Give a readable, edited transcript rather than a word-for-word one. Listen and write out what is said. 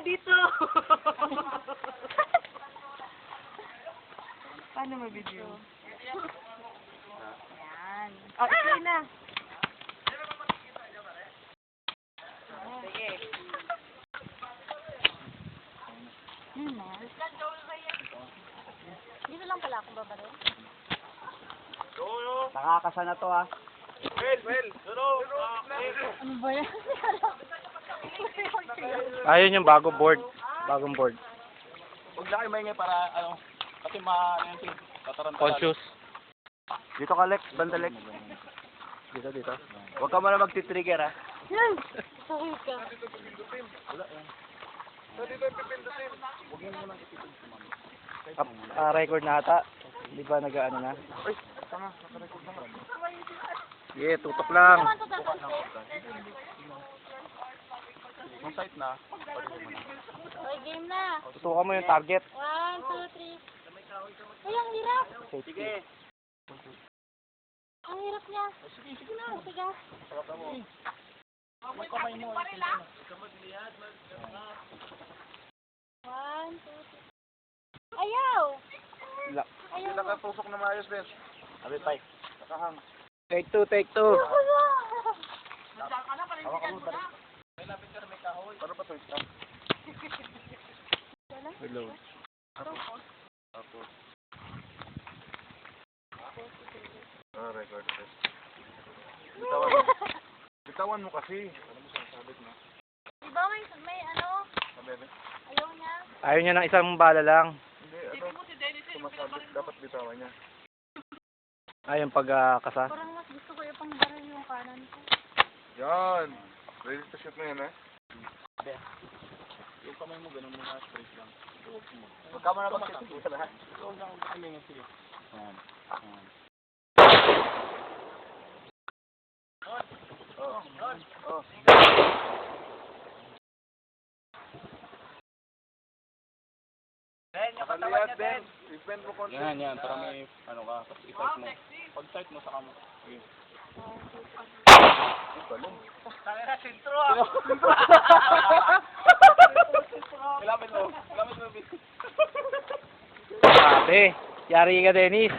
video dito. Paano mag-video? Yan. Oh, ito na. Sige. Yun na. Dito lang pala akong babaro. Nakakasa na to ah. Ano ba yan? Ayun yung bagong board. Bagong board. Huwag na kayo maingay para, kasi tataranta. Conscious. Dito ka, Lex. Banda, Lex. Dito. Huwag ka muna magti-trigger ah. Yan! Sakit ka. Record na ata. Hindi ba nag-ano na? Ay, tama. Nakarecord na nga. Yeah, tutok lang. Kung site na, Okay, game na. Tutukan mo yung target. 1, 2, 3. Ay, ang hirap. Sige. Ang hirap niya. Sige na. Matigas. sarap mo. Yung kamay mo. 1, 2, 3. Ayaw! Ayaw Hindi mo. nakatusok na maayos, Ben. Sabi, Pai. Nakahang. Take two. Ako na! Hawak mo ba rin? Paano pa to? Stop. Hello. Tapos. Record. Bitawan mo kasi. Alam mo sinasabit na. Diba may ano? Sabebe. Ayaw niya. Ayaw niya ng isang bala lang. Hindi, sumasabit. Dapat bitawan niya. Ayun pagkasa. Parang mas gusto ko yung pangbaril yung kanan ko. Yan. Ready to shoot na yan, eh? Yung kamay mo, ganun mo na, straight lang. Huwag ka mo na magsisigil sa lahat. Huwag lang, kami nga sige. Yan. Nakaliyat, Ben. I-bend mo konti. Yan, para may, ano ka, tapos i-sight mo. Pag sight mo, saka mo. Okay. Ilapit mo. Sabi. Yari ka, Dennis.